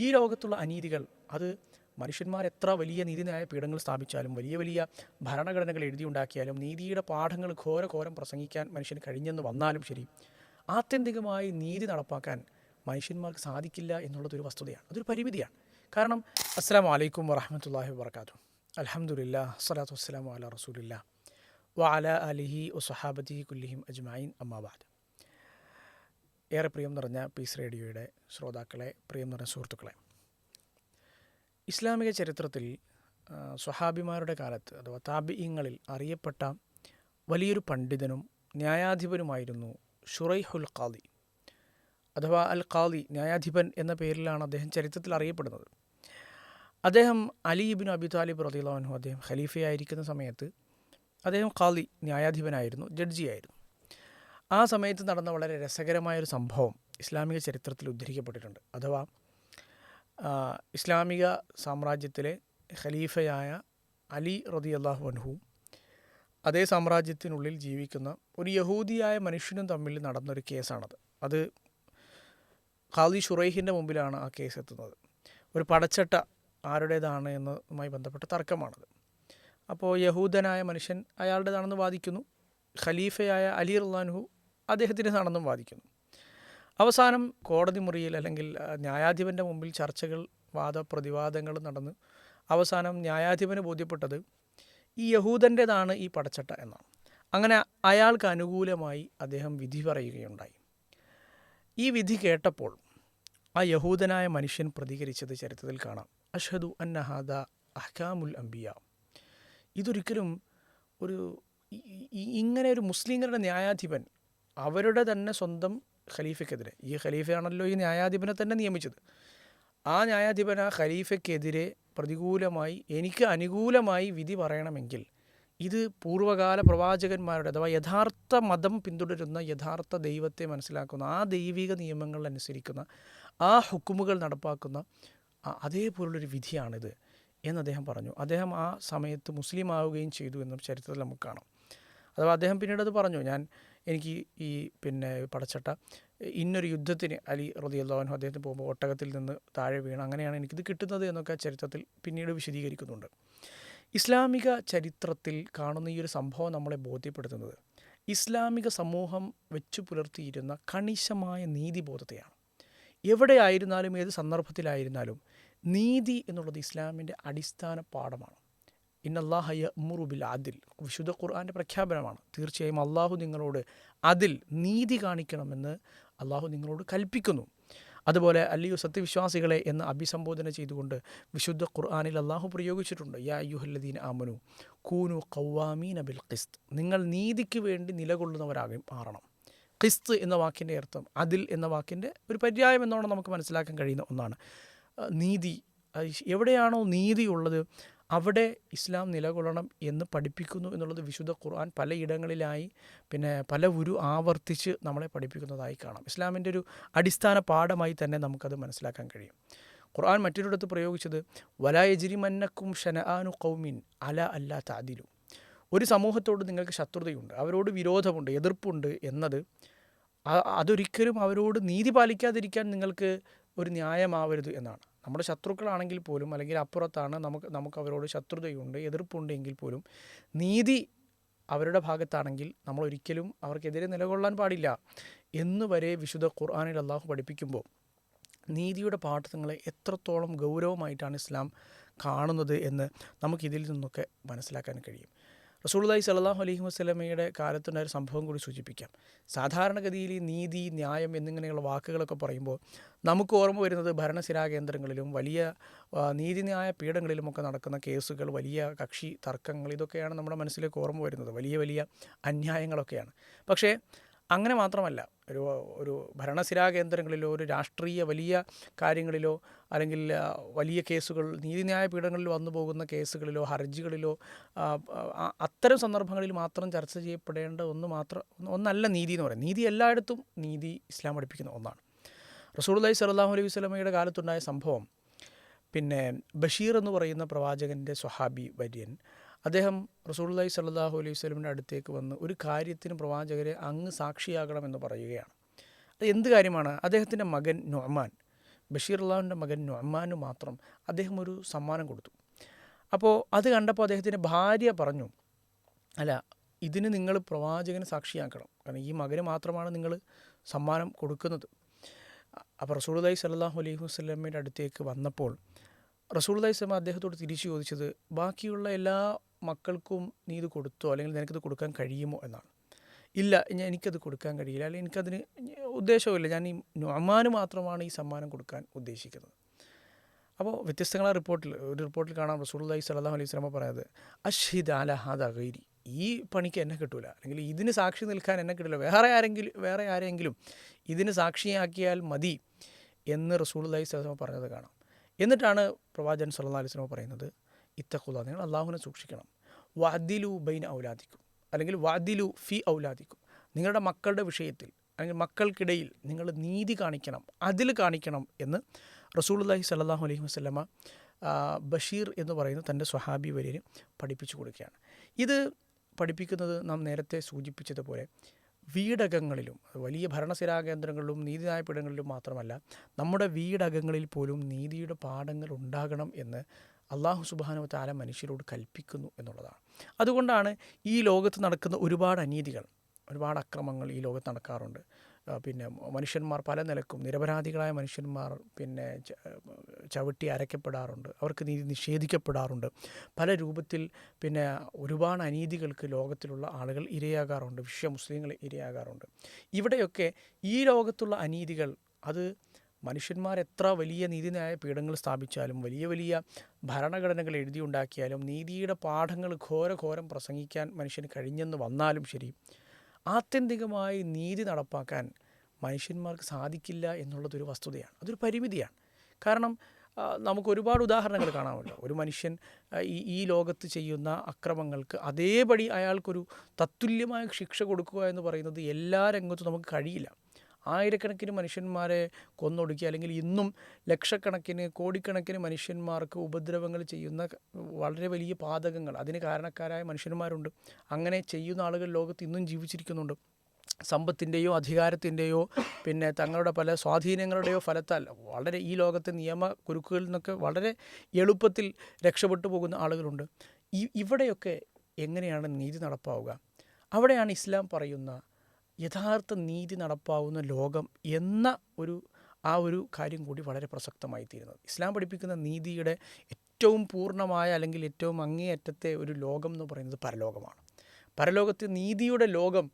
ഈ ലോകത്തുള്ള അനീതികൾ അത് മനുഷ്യന്മാർ എത്ര വലിയ നീതിന്യായ പീഠങ്ങൾ സ്ഥാപിച്ചാലും വലിയ വലിയ ഭരണഘടനകൾ എഴുതിയുണ്ടാക്കിയാലും നീതിയുടെ പാഠങ്ങൾ ഘോരം പ്രസംഗിക്കാൻ മനുഷ്യന് കഴിഞ്ഞെന്ന് വന്നാലും ശരി, ആത്യന്തികമായി നീതി നടപ്പാക്കാൻ മനുഷ്യന്മാർക്ക് സാധിക്കില്ല എന്നുള്ളതൊരു വസ്തുതയാണ്, അതൊരു പരിമിതിയാണ്. കാരണം അസ്സലാമു അലൈക്കും വറഹ്മത്തുള്ളാഹി വബറകാതുഹു. അൽഹംദുലില്ലാഹ് സ്വലാത്തു വസ്സലാമു അലാ റസൂലില്ലാഹ് വഅലാ ആലിഹി വസ്വഹാബതിഹി കുല്ലിഹിം അജ്മഈൻ അമ്മാ ബഅദ്. ഏറെ പ്രിയം നിറഞ്ഞ പീസ് റേഡിയോയുടെ ശ്രോതാക്കളെ, പ്രിയം നിറഞ്ഞ സുഹൃത്തുക്കളെ, ഇസ്ലാമിക ചരിത്രത്തിൽ സ്വഹാബിമാരുടെ കാലത്ത് അഥവാ താബിഈങ്ങളിൽ അറിയപ്പെട്ട വലിയൊരു പണ്ഡിതനും ന്യായാധിപനുമായിരുന്നു ഷുറൈഹുൽ ഖാദി അഥവാ അൽ ഖാദി, ന്യായാധിപൻ എന്ന പേരിലാണ് അദ്ദേഹം ചരിത്രത്തിൽ അറിയപ്പെടുന്നത്. അദ്ദേഹം അലി ഇബ്നു അബി താലിബ് റളിയല്ലാഹു അൻഹു അദ്ദേഹം ഖലീഫയായിരിക്കുന്ന സമയത്ത് അദ്ദേഹം ഖാദി, ന്യായാധിപനായിരുന്നു, ജഡ്ജിയായിരുന്നു. ആ സമയത്ത് നടന്ന വളരെ രസകരമായൊരു സംഭവം ഇസ്ലാമിക ചരിത്രത്തിൽ ഉദ്ധരിക്കപ്പെട്ടിട്ടുണ്ട്. അഥവാ ഇസ്ലാമിക സാമ്രാജ്യത്തിലെ ഖലീഫയായ അലി റളിയല്ലാഹു അൻഹു അതേ സാമ്രാജ്യത്തിനുള്ളിൽ ജീവിക്കുന്ന ഒരു യഹൂദിയായ മനുഷ്യനും തമ്മിൽ നടന്നൊരു കേസാണത്. അത് ഖാദി ഷുറൈഹിൻ്റെ മുമ്പിലാണ് ആ കേസ് എത്തുന്നത്. ഒരു പടച്ചട്ട ആരുടേതാണ് എന്നതുമായി ബന്ധപ്പെട്ട തർക്കമാണത്. അപ്പോൾ യഹൂദനായ മനുഷ്യൻ അയാളുടേതാണെന്ന് വാദിക്കുന്നു, ഖലീഫയായ അലി റളിയല്ലാഹു അൻഹു അദ്ദേഹത്തിൻ്റെതാണെന്നും വാദിക്കുന്നു. അവസാനം കോടതി മുറിയിൽ അല്ലെങ്കിൽ ന്യായാധിപൻ്റെ മുമ്പിൽ ചർച്ചകൾ, വാദപ്രതിവാദങ്ങൾ നടന്ന് അവസാനം ന്യായാധിപന് ബോധ്യപ്പെട്ടത് ഈ യഹൂദൻ്റേതാണ് ഈ പടച്ചട്ട എന്നാണ്. അങ്ങനെ അയാൾക്ക് അനുകൂലമായി അദ്ദേഹം വിധി പറയുകയുണ്ടായി. ഈ വിധി കേട്ടപ്പോൾ ആ യഹൂദനായ മനുഷ്യൻ പ്രതികരിച്ചത് ചരിത്രത്തിൽ കാണാം. അഷ്ഹദു അന്ന ഹാദാ അഹ്കാമുൽ അംബിയ. ഇതൊരിക്കലും ഇങ്ങനെ ഒരു മുസ്ലിങ്ങളുടെ ന്യായാധിപൻ അവരുടെ തന്നെ സ്വന്തം ഖലീഫയ്ക്കെതിരെ, ഈ ഖലീഫയാണല്ലോ ഈ ന്യായാധിപനെ തന്നെ നിയമിച്ചത്, ആ ന്യായാധിപൻ ആ ഖലീഫയ്ക്കെതിരെ പ്രതികൂലമായി എനിക്ക് അനുകൂലമായി വിധി പറയണമെങ്കിൽ ഇത് പൂർവ്വകാല പ്രവാചകന്മാരുടെ അഥവാ യഥാർത്ഥ മതം പിന്തുടരുന്ന, യഥാർത്ഥ ദൈവത്തെ മനസ്സിലാക്കുന്ന, ആ ദൈവിക നിയമങ്ങൾ അനുസരിക്കുന്ന, ആ ഹുക്കുമുകൾ നടപ്പാക്കുന്ന അതേപോലുള്ളൊരു വിധിയാണിത് എന്ന് അദ്ദേഹം പറഞ്ഞു. അദ്ദേഹം ആ സമയത്ത് മുസ്ലിം ആവുകയും ചെയ്തു എന്നും ചരിത്രത്തിൽ നമുക്ക് കാണാം. അഥവാ അദ്ദേഹം പിന്നീട് അത് പറഞ്ഞു, എനിക്ക് ഈ പടച്ചട്ട ഇന്നൊരു യുദ്ധത്തിന് അലി റളിയല്ലാഹു അൻഹു അദ്ദേഹത്തിന് പോകുമ്പോൾ ഒട്ടകത്തിൽ നിന്ന് താഴെ വീണ് അങ്ങനെയാണ് എനിക്കിത് കിട്ടുന്നത് എന്നൊക്കെ ചരിത്രത്തിൽ പിന്നീട് വിശദീകരിക്കുന്നുണ്ട്. ഇസ്ലാമിക ചരിത്രത്തിൽ കാണുന്ന ഈ ഒരു സംഭവം നമ്മളെ ബോധ്യപ്പെടുത്തുന്നത് ഇസ്ലാമിക സമൂഹം വെച്ചു പുലർത്തിയിരുന്ന കണിശമായ നീതിബോധത്തെയാണ്. എവിടെയായിരുന്നാലും ഏത് സന്ദർഭത്തിലായിരുന്നാലും നീതി എന്നുള്ളത് ഇസ്ലാമിൻ്റെ അടിസ്ഥാന പാഠമാണ്. ഇന്നല്ലാഹ യഅ്മുറു ബിൽ അദ്ൽ, വിശുദ്ധ ഖുർആൻ്റെ പ്രഖ്യാപനമാണ്. തീർച്ചയായും അള്ളാഹു നിങ്ങളോട് അതിൽ നീതി കാണിക്കണമെന്ന് അള്ളാഹു നിങ്ങളോട് കൽപ്പിക്കുന്നു. അതുപോലെ അല്ലയോ സത്യവിശ്വാസികളെ എന്ന് അഭിസംബോധന ചെയ്തുകൊണ്ട് വിശുദ്ധ ഖുർആനിൽ അള്ളാഹു പ്രയോഗിച്ചിട്ടുണ്ട്. യാ അയ്യുഹല്ലദീന ആമനു കൂനു ഖവ്വാമീന ബിൽ ഖിസ്ത്, നിങ്ങൾ നീതിക്ക് വേണ്ടി നിലകൊള്ളുന്നവരാകെ മാറണം. ഖിസ്ത് എന്ന വാക്കിൻ്റെ അർത്ഥം അതിൽ എന്ന വാക്കിൻ്റെ ഒരു പര്യായം എന്നോണം നമുക്ക് മനസ്സിലാക്കാൻ കഴിയുന്ന ഒന്നാണ്. നീതി, എവിടെയാണോ നീതിയുള്ളത് അവിടെ ഇസ്ലാം നിലകൊള്ളണം എന്ന് പഠിപ്പിക്കുന്നു എന്നുള്ളത് വിശുദ്ധ ഖുർആൻ പലയിടങ്ങളിലായി പല ആവർത്തിച്ച് നമ്മളെ പഠിപ്പിക്കുന്നതായി കാണാം. ഇസ്ലാമിൻ്റെ ഒരു അടിസ്ഥാന പാഠമായി തന്നെ നമുക്കത് മനസ്സിലാക്കാൻ കഴിയും. ഖുർആൻ മറ്റൊരിടത്ത് പ്രയോഗിച്ചത് വലാ യജ്രിമന്നക്കും ഷനആനു ഖൗമിൻ അലാ അല്ലാ തഅദിലു, ഒരു സമൂഹത്തോട് നിങ്ങൾക്ക് ശത്രുതയുണ്ട്, അവരോട് വിരോധമുണ്ട്, എതിർപ്പുണ്ട് എന്നത് അതൊരിക്കലും അവരോട് നീതി പാലിക്കാതിരിക്കാൻ നിങ്ങൾക്ക് ഒരു ന്യായമാവരുത് എന്നാണ്. നമ്മുടെ ശത്രുക്കളാണെങ്കിൽ പോലും, അല്ലെങ്കിൽ അപ്പുറത്താണ്, നമുക്ക് അവരോട് ശത്രുതയുണ്ട്, എതിർപ്പുണ്ട് എങ്കിൽ പോലും നീതി അവരുടെ ഭാഗത്താണെങ്കിൽ നമ്മൾ ഒരിക്കലും അവർക്കെതിരെ നിലകൊള്ളാൻ പാടില്ല എന്ന് വരെ വിശുദ്ധ ഖുർആനിൽ അള്ളാഹു പഠിപ്പിക്കുമ്പോൾ നീതിയുടെ പാഠങ്ങളെ എത്രത്തോളം ഗൗരവമായിട്ടാണ് ഇസ്ലാം കാണുന്നത് എന്ന് നമുക്കിതിൽ നിന്നൊക്കെ മനസ്സിലാക്കാൻ കഴിയും. റസൂലുള്ളാഹി സ്വല്ലല്ലാഹു അലൈഹി വസല്ലമയുടെ കാലത്തുണ്ടായ ഒരു സംഭവം കൂടി സൂചിപ്പിക്കാം. സാധാരണഗതിയിൽ ഈ നീതി, ന്യായം എന്നിങ്ങനെയുള്ള വാക്കുകളൊക്കെ പറയുമ്പോൾ നമുക്ക് ഓർമ്മ വരുന്നത് ഭരണസിരാ കേന്ദ്രങ്ങളിലും വലിയ നീതിന്യായ പീഠങ്ങളിലുമൊക്കെ നടക്കുന്ന കേസുകൾ, വലിയ കക്ഷി തർക്കങ്ങൾ, ഇതൊക്കെയാണ് നമ്മുടെ മനസ്സിലേക്ക് ഓർമ്മ വരുന്നത്. വലിയ വലിയ അന്യായങ്ങളൊക്കെയാണ്. പക്ഷേ അങ്ങനെ മാത്രമല്ല, ഒരു ഭരണസിരാ കേന്ദ്രങ്ങളിലോ ഒരു രാഷ്ട്രീയ വലിയ കാര്യങ്ങളിലോ അല്ലെങ്കിൽ വലിയ കേസുകൾ, നീതിന്യായ പീഠങ്ങളിൽ വന്നു പോകുന്ന കേസുകളിലോ ഹർജികളിലോ അത്തരം സന്ദർഭങ്ങളിൽ മാത്രം ചർച്ച ചെയ്യപ്പെടേണ്ട ഒന്നല്ല നീതി എന്ന് പറയുന്നത്. നീതി എല്ലായിടത്തും നീതി ഇസ്ലാം പഠിപ്പിക്കുന്ന ഒന്നാണ്. റസൂലുള്ളാഹി സ്വല്ലല്ലാഹു അലൈഹി വസല്ലമയുടെ കാലത്തുണ്ടായ സംഭവം, ബഷീർ എന്ന് പറയുന്ന പ്രവാചകൻ്റെ സ്വഹാബി വര്യൻ, അദ്ദേഹം റസൂലുള്ളാഹി സ്വല്ലല്ലാഹു അലൈഹി വസല്ലമയുടെ അടുത്തേക്ക് വന്ന് ഒരു കാര്യത്തിന് പ്രവാചകരെ അങ്ങ് സാക്ഷിയാകണമെന്ന് പറയുകയാണ്. അത് എന്ത് കാര്യമാണ്? അദ്ദേഹത്തിൻ്റെ മകൻ നുഅ്മാൻ ബഷീർ അള്ളാഹുവിൻ്റെ മകൻ നുഅ്മാനു മാത്രം അദ്ദേഹം ഒരു സമ്മാനം കൊടുത്തു. അപ്പോൾ അത് കണ്ടപ്പോൾ അദ്ദേഹത്തിൻ്റെ ഭാര്യ പറഞ്ഞു, അല്ല, ഇതിന് നിങ്ങൾ പ്രവാചകന് സാക്ഷിയാക്കണം, കാരണം ഈ മകന് മാത്രമാണ് നിങ്ങൾ സമ്മാനം കൊടുക്കുന്നത്. അപ്പോൾ റസൂലുള്ളാഹി സ്വല്ലല്ലാഹു അലൈഹി വസല്ലമയുടെ അടുത്തേക്ക് വന്നപ്പോൾ റസൂലുള്ളാഹി സ്വല്ലല്ലാഹു അദ്ദേഹത്തോട് തിരിച്ചു ചോദിച്ചത്, ബാക്കിയുള്ള എല്ലാ മക്കൾക്കും നീ ഇത് കൊടുത്തോ, അല്ലെങ്കിൽ നിനക്കിത് കൊടുക്കാൻ കഴിയുമോ എന്നാണ്. ഇല്ല, എനിക്കത് കൊടുക്കാൻ കഴിയില്ല, അല്ലെങ്കിൽ എനിക്കതിന് ഉദ്ദേശവുമില്ല, ഞാൻ ഈ നുഅ്മാന് മാത്രമാണ് ഈ സമ്മാനം കൊടുക്കാൻ ഉദ്ദേശിക്കുന്നത്. അപ്പോൾ വ്യത്യസ്തങ്ങളായ ഒരു റിപ്പോർട്ടിൽ കാണാം റസൂലുള്ളാഹി സ്വല്ലല്ലാഹു അലൈഹി വസല്ലം പറയുന്നത്, അഷ്ഹിദ് അലാ ഹാദാ ഗൈരി, ഈ പണിക്ക് എന്നെ കിട്ടൂല, അല്ലെങ്കിൽ ഇതിന് സാക്ഷി നിൽക്കാൻ എന്നെ കിട്ടില്ല, വേറെ ആരെങ്കിലും ഇതിന് സാക്ഷിയാക്കിയാൽ മതി എന്ന് റസൂലുള്ളാഹി സ്വല്ലല്ലാഹു അലൈഹി വസല്ലം പറഞ്ഞത് കാണാം. എന്നിട്ടാണ് പ്രവാചകൻ സ്വല്ലല്ലാഹു അലൈഹി വസല്ലം പറയുന്നത്, ഇത്തഖുല്ലാഹ്, നിങ്ങൾ അള്ളാഹുവിനെ സൂക്ഷിക്കണം, വഅദിലു ബൈന ഔലാദിക്കും, അല്ലെങ്കിൽ വഅദിലു ഫി ഔലാദിക്കും, നിങ്ങളുടെ മക്കളുടെ വിഷയത്തിൽ അല്ലെങ്കിൽ മക്കൾക്കിടയിൽ നിങ്ങൾ നീതി കാണിക്കണം, അതിൽ കാണിക്കണം എന്ന് റസൂലുള്ളാഹി സ്വല്ലല്ലാഹു അലൈഹി വസല്ലമ ബഷീർ എന്ന് പറയുന്ന തൻ്റെ സ്വഹാബി വര്യന് പഠിപ്പിച്ചു കൊടുക്കുകയാണ്. ഇത് പഠിപ്പിക്കുന്നത് നാം നേരത്തെ സൂചിപ്പിച്ചതുപോലെ വീടകങ്ങളിലും, വലിയ ഭരണസിരാ കേന്ദ്രങ്ങളിലും നീതിന്യായപീഠങ്ങളിലും മാത്രമല്ല, നമ്മുടെ വീടകങ്ങളിൽ പോലും നീതിയുടെ പാഠങ്ങൾ ഉണ്ടാകണം എന്ന് അള്ളാഹു സുബ്ഹാനഹു വ തആല മനുഷ്യരോട് കൽപ്പിക്കുന്നു എന്നുള്ളതാണ്. അതുകൊണ്ടാണ് ഈ ലോകത്ത് നടക്കുന്ന ഒരുപാട് അനീതികൾ, ഒരുപാട് അക്രമങ്ങൾ ഈ ലോകത്ത് നടക്കാറുണ്ട്. പിന്നെ മനുഷ്യന്മാർ പല നിലക്കും, നിരപരാധികളായ മനുഷ്യന്മാർ പിന്നെ ചവിട്ടി അരയ്ക്കപ്പെടാറുണ്ട്, അവർക്ക് നീതി നിഷേധിക്കപ്പെടാറുണ്ട്, പല രൂപത്തിൽ പിന്നെ ഒരുപാട് അനീതികൾക്ക് ലോകത്തിലുള്ള ആളുകൾ ഇരയാകാറുണ്ട്, മുസ്ലിങ്ങൾ ഇരയാകാറുണ്ട്. ഇവിടെയൊക്കെ ഈ ലോകത്തുള്ള അനീതികൾ, അത് മനുഷ്യന്മാർ എത്ര വലിയ നീതിന്യായ പീഠങ്ങൾ സ്ഥാപിച്ചാലും, വലിയ വലിയ ഭരണഘടനകൾ എഴുതിയുണ്ടാക്കിയാലും, നീതിയുടെ പാഠങ്ങൾ ഘോരം പ്രസംഗിക്കാൻ മനുഷ്യന് കഴിഞ്ഞെന്ന് വന്നാലും ശരി, ആത്യന്തികമായി നീതി നടപ്പാക്കാൻ മനുഷ്യന്മാർക്ക് സാധിക്കില്ല എന്നുള്ളതൊരു വസ്തുതയാണ്, അതൊരു പരിമിതിയാണ്. കാരണം നമുക്ക് ഒരുപാട് ഉദാഹരണങ്ങൾ കാണാമല്ലോ. ഒരു മനുഷ്യൻ ഈ ലോകത്ത് ചെയ്യുന്ന അക്രമങ്ങൾക്ക് അതേപടി അയാൾക്കൊരു തത്തുല്യമായ ശിക്ഷ കൊടുക്കുക എന്ന് പറയുന്നത് എല്ലാ രംഗത്തും നമുക്ക് കഴിയില്ല. ആയിരക്കണക്കിന് മനുഷ്യന്മാരെ കൊന്നൊടുക്കി, അല്ലെങ്കിൽ ഇന്നും ലക്ഷക്കണക്കിന് കോടിക്കണക്കിന് മനുഷ്യന്മാർക്ക് ഉപദ്രവങ്ങൾ ചെയ്യുന്ന വളരെ വലിയ പാതകങ്ങൾ, അതിന് കാരണക്കാരായ മനുഷ്യന്മാരുണ്ട്. അങ്ങനെ ചെയ്യുന്ന ആളുകൾ ലോകത്ത് ഇന്നും ജീവിച്ചിരിക്കുന്നുണ്ട്. സമ്പത്തിൻ്റെയോ അധികാരത്തിൻ്റെയോ പിന്നെ തങ്ങളുടെ പല സ്വാധീനങ്ങളുടെയോ ഫലത്താൽ വളരെ ഈ ലോകത്തെ നിയമ കുരുക്കുകളിൽ നിന്നൊക്കെ വളരെ എളുപ്പത്തിൽ രക്ഷപ്പെട്ടു പോകുന്ന ആളുകളുണ്ട്. ഇവിടെയൊക്കെ എങ്ങനെയാണ് നീതി നടപ്പാവുക? അവിടെയാണ് ഇസ്ലാം പറയുന്ന യഥാർത്ഥ നീതി നടപ്പാവുന്ന ലോകം എന്ന ഒരു കാര്യം കൂടി വളരെ പ്രസക്തമായി തീരുന്നത്. ഇസ്ലാം പഠിപ്പിക്കുന്ന നീതിയുടെ ഏറ്റവും പൂർണ്ണമായ, അല്ലെങ്കിൽ ഏറ്റവും അങ്ങേയറ്റത്തെ ഒരു ലോകം എന്ന് പറയുന്നത് പരലോകമാണ്. പരലോകത്തെ നീതിയുടെ ലോകം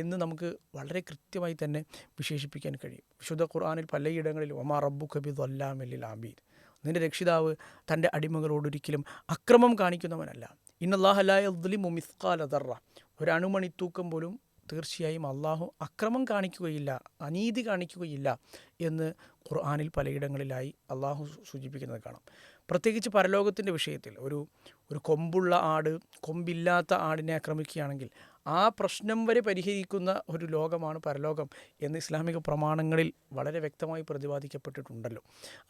എന്ന് നമുക്ക് വളരെ കൃത്യമായി തന്നെ വിശേഷിപ്പിക്കാൻ കഴിയും. വിശുദ്ധ ഖുർആനിൽ പലയിടങ്ങളിലും വമാ റബ്ബുക ബിദ്ദല്ലാമിൽ ലിൽ അബീദ്, നിന്റെ രക്ഷിതാവ് തൻ്റെ അടിമകളോടൊരിക്കലും അക്രമം കാണിക്കുന്നവനല്ല. ഇന്നല്ലാഹ ലാ യദ്ലിമു മിസ്ഖാല ദർറ, ഒരു അണുമണി തൂക്കം പോലും തീർച്ചയായും അള്ളാഹു അക്രമം കാണിക്കുകയില്ല, അനീതി കാണിക്കുകയില്ല എന്ന് ഖുർആനിൽ പലയിടങ്ങളിലായി അള്ളാഹു സൂചിപ്പിക്കുന്നത് കാണാം. പ്രത്യേകിച്ച് പരലോകത്തിൻ്റെ വിഷയത്തിൽ ഒരു കൊമ്പുള്ള ആട് കൊമ്പില്ലാത്ത ആടിനെ ആക്രമിക്കുകയാണെങ്കിൽ ആ പ്രശ്നം വരെ പരിഹരിക്കുന്ന ഒരു ലോകമാണ് പരലോകം എന്ന് ഇസ്ലാമിക പ്രമാണങ്ങളിൽ വളരെ വ്യക്തമായി പ്രതിപാദിക്കപ്പെട്ടിട്ടുണ്ടല്ലോ.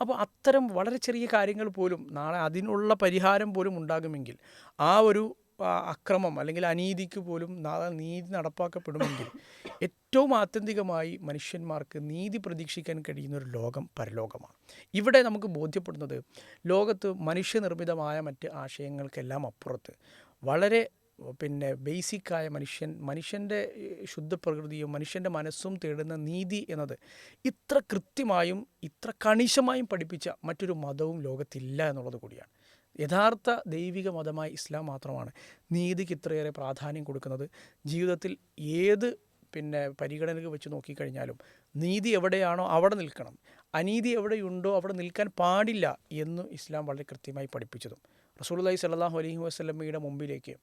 അപ്പോൾ അത്തരം വളരെ ചെറിയ കാര്യങ്ങൾ പോലും നാളെ അതിനുള്ള പരിഹാരം പോലും ഉണ്ടാകുമെങ്കിൽ, ആ ഒരു അക്രമം അല്ലെങ്കിൽ അനീതിക്ക് പോലും നീതി നടപ്പാക്കപ്പെടുമെങ്കിൽ, ഏറ്റവും ആത്യന്തികമായി മനുഷ്യന്മാർക്ക് നീതി പ്രതീക്ഷിക്കാൻ കഴിയുന്ന ഒരു ലോകം പരലോകമാണ്. ഇവിടെ നമുക്ക് ബോധ്യപ്പെടുന്നത് ലോകത്ത് മനുഷ്യനിർമ്മിതമായ മറ്റ് ആശയങ്ങൾക്കെല്ലാം അപ്പുറത്ത് വളരെ ബേസിക്കായ മനുഷ്യൻ്റെ ശുദ്ധപ്രകൃതിയും മനുഷ്യൻ്റെ മനസ്സും തേടുന്ന നീതി എന്നത് ഇത്ര കൃത്യമായും ഇത്ര കണിശമായും പഠിപ്പിച്ച മറ്റൊരു മതവും ലോകത്തില്ല എന്നുള്ളത് കൂടിയാണ്. യഥാർത്ഥ ദൈവിക മതമായ ഇസ്ലാം മാത്രമാണ് നീതിക്ക് ഇത്രയേറെ പ്രാധാന്യം കൊടുക്കുന്നത്. ജീവിതത്തിൽ ഏത് പരിഗണനകൾ വെച്ച് നോക്കിക്കഴിഞ്ഞാലും നീതി എവിടെയാണോ അവിടെ നിൽക്കണം, അനീതി എവിടെയുണ്ടോ അവിടെ നിൽക്കാൻ പാടില്ല എന്ന് ഇസ്ലാം വളരെ കൃത്യമായി പഠിപ്പിച്ചതും. റസൂലുള്ളാഹി സ്വല്ലല്ലാഹു അലൈഹി വസല്ലമയുടെ മുമ്പിലേക്ക്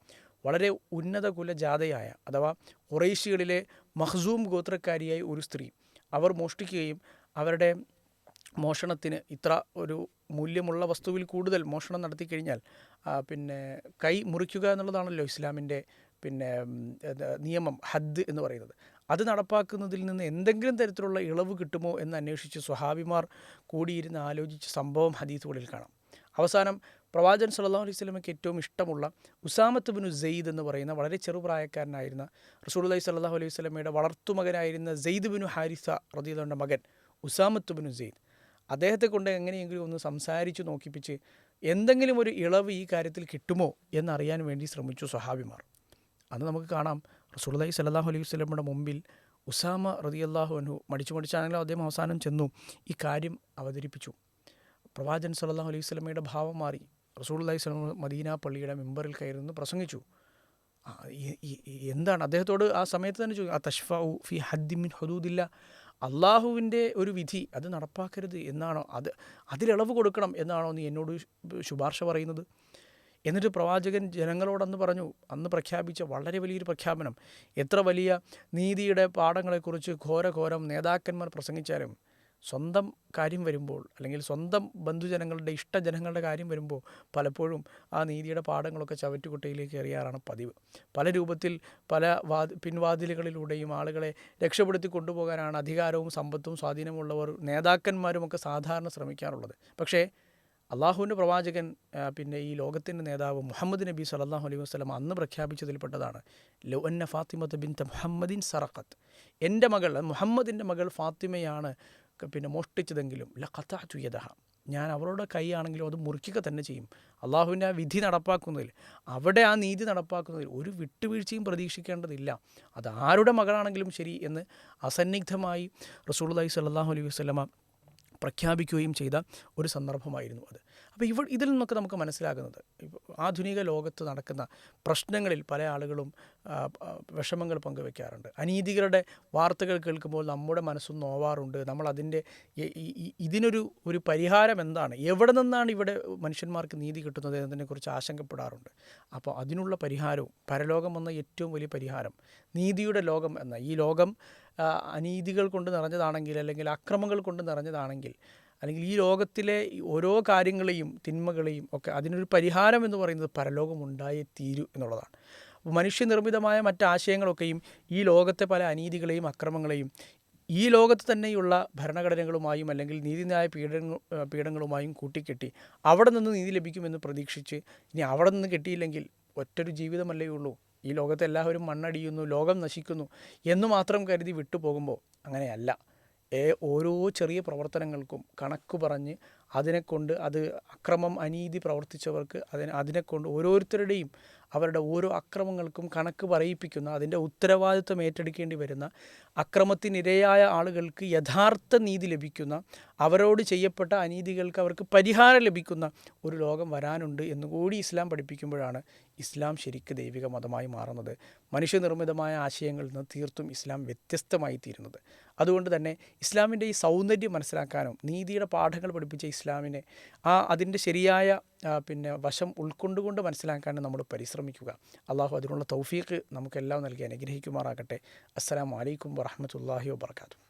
വളരെ ഉന്നത കുലജാതയായ, അഥവാ ഖുറൈശികളിലെ മഖ്സൂം ഗോത്രക്കാരിയായ ഒരു സ്ത്രീ, അവർ മോഷ്ടിക്കുകയും അവരുടെ മോഷണത്തിന് ഇത്ര ഒരു മൂല്യമുള്ള വസ്തുവിൽ കൂടുതൽ മോഷണം നടത്തി കഴിഞ്ഞാൽ കൈ മുറിക്കുക എന്നുള്ളതാണല്ലോ ഇസ്ലാമിൻ്റെ നിയമം, ഹദ് എന്ന് പറയുന്നത്. അത് നടപ്പാക്കുന്നതിൽ നിന്ന് എന്തെങ്കിലും തരത്തിലുള്ള ഇളവ് കിട്ടുമോ എന്ന് അന്വേഷിച്ച് സ്വഹാബിമാർ കൂടിയിരുന്ന് ആലോചിച്ച സംഭവം ഹദീസുകളിൽ കാണാം. അവസാനം പ്രവാചകൻ സല്ലല്ലാഹു അലൈഹി വസല്ലമയ്ക്ക് ഏറ്റവും ഇഷ്ടമുള്ള ഉസാമത്ത് ബിനു സെയ്ദ് എന്ന് പറയുന്ന വളരെ ചെറുപ്രായക്കാരനായിരുന്ന റസൂലുള്ളാഹി സ്വല്ലല്ലാഹു അലൈഹി വസല്ലമയുടെ വളർത്തുമകനായിരുന്ന സെയ്ദ് ബിനു ഹാരിസ റളിയല്ലാഹു അൻഹുവിൻ്റെ മകൻ ഉസാമത്ത് ബിനു സെയ്ദ്, അദ്ദേഹത്തെ കൊണ്ട് എങ്ങനെയെങ്കിലും ഒന്ന് സംസാരിച്ച് നോക്കിപ്പിച്ച് എന്തെങ്കിലും ഒരു ഇളവ് ഈ കാര്യത്തിൽ കിട്ടുമോ എന്നറിയാൻ വേണ്ടി ശ്രമിച്ചു സ്വഹാബിമാർ. അന്ന് നമുക്ക് കാണാം റസൂലുള്ളാഹി സ്വല്ലല്ലാഹു അലൈഹി വസല്ലമയുടെ മുമ്പിൽ ഉസാമ റളിയല്ലാഹു അൻഹു മടിച്ചാണെങ്കിലും അദ്ദേഹം അവസാനം ചെന്നു ഈ കാര്യം അവതരിപ്പിച്ചു. പ്രവാചകൻ സ്വല്ലല്ലാഹു അലൈഹി വസല്ലമയുടെ ഭാവം മാറി. റസൂലുള്ളാഹി സ്വല്ലല്ലാഹു അലൈഹി വസല്ലം മദീന പള്ളിയുടെ മിമ്പറിൽ കയറി നിന്ന് പ്രസംഗിച്ചു. എന്താണ് അദ്ദേഹത്തോട് ആ സമയത്ത് തന്നെ ചോദിക്കും, തഷ്ഫഉ ഫി ഹദ്ദി മിൻ ഹുദൂദില്ല, അള്ളാഹുവിൻ്റെ ഒരു വിധി അത് നടപ്പാക്കരുത് എന്നാണോ, അതിലിളവ് കൊടുക്കണം എന്നാണോ നീ എന്നോട് ശുപാർശ പറയുന്നത്? എന്നിട്ട് പ്രവാചകൻ ജനങ്ങളോടന്ന് പറഞ്ഞു, അന്ന് പ്രഖ്യാപിച്ച വളരെ വലിയൊരു പ്രഖ്യാപനം, എത്ര വലിയ നീതിയുടെ പാഠങ്ങളെക്കുറിച്ച് ഘോരഘോരം നേതാക്കന്മാർ പ്രസംഗിച്ചാലും സ്വന്തം കാര്യം വരുമ്പോൾ, അല്ലെങ്കിൽ സ്വന്തം ബന്ധുജനങ്ങളുടെ ഇഷ്ടജനങ്ങളുടെ കാര്യം വരുമ്പോൾ പലപ്പോഴും ആ നീതിയുടെ പാഠങ്ങളൊക്കെ ചവറ്റുകുട്ടയിലേക്ക് എറിയാറാണ് പതിവ്. പല രൂപത്തിൽ പല പിൻവാതിലുകളിലൂടെയും ആളുകളെ രക്ഷപ്പെടുത്തി കൊണ്ടുപോകാനാണ് അധികാരവും സമ്പത്തും സ്വാധീനമുള്ളവർ നേതാക്കന്മാരുമൊക്കെ സാധാരണ ശ്രമിക്കാറുള്ളത്. പക്ഷേ അള്ളാഹുവിൻ്റെ പ്രവാചകൻ, പിന്നെ ഈ ലോകത്തിൻ്റെ നേതാവ് മുഹമ്മദ് നബി സല്ലല്ലാഹു അലൈഹി വസല്ലം അന്ന് പ്രഖ്യാപിച്ചതിൽപ്പെട്ടതാണ്, ലൗ അന്ന ഫാത്തിമത ബിൻത മുഹമ്മദിൻ സറഖത്ത്, എൻ്റെ മകൾ മുഹമ്മദിൻ്റെ മകൾ ഫാത്തിമയാണ് പിന്നെ മോഷ്ടിച്ചതെങ്കിലും ലഖതഅതു യദഹ, ഞാൻ അവരുടെ കൈയാണെങ്കിലും അത് മുറിക്കുക തന്നെ ചെയ്യും. അള്ളാഹുവിൻ്റെ ആ വിധി നടപ്പാക്കുന്നതിൽ, അവിടെ ആ നീതി നടപ്പാക്കുന്നതിൽ ഒരു വിട്ടുവീഴ്ചയും പ്രതീക്ഷിക്കേണ്ടതില്ല. അത് ആരുടെ മകളാണെങ്കിലും ശരി എന്ന് അസന്നിഗ്ധമായി റസൂലുള്ളാഹി സ്വല്ലല്ലാഹു അലൈഹി വസല്ലമ പ്രഖ്യാപിക്കുകയും ചെയ്ത ഒരു സന്ദർഭമായിരുന്നു അത്. അപ്പോൾ ഇതിൽ നിന്നൊക്കെ നമുക്ക് മനസ്സിലാകുന്നത്, ആധുനിക ലോകത്ത് നടക്കുന്ന പ്രശ്നങ്ങളിൽ പല ആളുകളും വിഷമങ്ങൾ പങ്കുവെക്കാറുണ്ട്. അനീതികളുടെ വാർത്തകൾ കേൾക്കുമ്പോൾ നമ്മുടെ മനസ്സും നോവാറുണ്ട്. നമ്മൾ ഇതിനൊരു പരിഹാരം എന്താണ്, എവിടെ നിന്നാണ് ഇവിടെ മനുഷ്യന്മാർക്ക് നീതി കിട്ടുന്നത് എന്നതിനെക്കുറിച്ച് ആശങ്കപ്പെടാറുണ്ട്. അപ്പോൾ അതിനുള്ള പരിഹാരവും, പരലോകം എന്ന ഏറ്റവും വലിയ പരിഹാരം, നീതിയുടെ ലോകം എന്ന ഈ ലോകം അനീതികൾ കൊണ്ട് നിറഞ്ഞതാണെങ്കിൽ, അല്ലെങ്കിൽ അക്രമങ്ങൾ കൊണ്ട് നിറഞ്ഞതാണെങ്കിൽ, അല്ലെങ്കിൽ ഈ ലോകത്തിലെ ഓരോ കാര്യങ്ങളെയും തിന്മകളെയും ഒക്കെ അതിനൊരു പരിഹാരം എന്ന് പറയുന്നത് പരലോകം ഉണ്ടായേ തീരൂ എന്നുള്ളതാണ്. മനുഷ്യനിർമ്മിതമായ മറ്റാശയങ്ങളൊക്കെയും ഈ ലോകത്തെ പല അനീതികളെയും അക്രമങ്ങളെയും ഈ ലോകത്ത് തന്നെയുള്ള ഭരണഘടനകളുമായും അല്ലെങ്കിൽ നീതിന്യായ പീഠങ്ങളുമായും കൂട്ടിക്കെട്ടി അവിടെ നിന്ന് നീതി ലഭിക്കുമെന്ന് പ്രതീക്ഷിച്ച്, ഇനി അവിടെ നിന്ന് കിട്ടിയില്ലെങ്കിൽ ഒറ്റൊരു ജീവിതമല്ലേ ഉള്ളൂ, ഈ ലോകത്ത് എല്ലാവരും മണ്ണടിയുന്നു, ലോകം നശിക്കുന്നു എന്ന് മാത്രം കരുതി വിട്ടുപോകുമ്പോൾ അങ്ങനെയല്ല. ഓരോ ചെറിയ പ്രവർത്തനങ്ങൾക്കും കണക്ക് പറഞ്ഞ് അതിനെക്കൊണ്ട്, അത് അക്രമം അനീതി പ്രവർത്തിച്ചവർക്ക് അതിനെക്കൊണ്ട് ഓരോരുത്തരുടെയും അവരുടെ ഓരോ അക്രമങ്ങൾക്കും കണക്ക് പറയിപ്പിക്കുന്ന, അതിൻ്റെ ഉത്തരവാദിത്വം ഏറ്റെടുക്കേണ്ടി വരുന്ന, അക്രമത്തിനിരയായ ആളുകൾക്ക് യഥാർത്ഥ നീതി ലഭിക്കുന്ന, അവരോട് ചെയ്യപ്പെട്ട അനീതികൾക്ക് അവർക്ക് പരിഹാരം ലഭിക്കുന്ന ഒരു ലോകം വരാനുണ്ട് എന്നുകൂടി ഇസ്ലാം പഠിപ്പിക്കുമ്പോഴാണ് ഇസ്ലാം ശരിക്ക് ദൈവിക മതമായി മാറുന്നത്. മനുഷ്യനിർമ്മിതമായ ആശയങ്ങളിൽ നിന്ന് തീർത്തും ഇസ്ലാം വ്യത്യസ്തമായി തീരുന്നത്. അതുകൊണ്ട് തന്നെ ഇസ്ലാമിൻ്റെ ഈ സൗന്ദര്യം മനസ്സിലാക്കാനും നീതിയുടെ പാഠങ്ങൾ പഠിപ്പിച്ച ഇസ്ലാമിനെ അതിൻ്റെ ശരിയായ പിന്നെ വശം ഉൾക്കൊണ്ടുകൊണ്ട് മനസ്സിലാക്കാനും നമ്മൾ പരിശ്രമിക്കുക. അള്ളാഹു അതിനുള്ള തൗഫീഖ് നമുക്കെല്ലാം നൽകി അനുഗ്രഹിക്കുമാറാകട്ടെ. അസ്സലാമു അലൈക്കും വറഹ്മത്തുള്ളാഹി വബറകാതുഹു.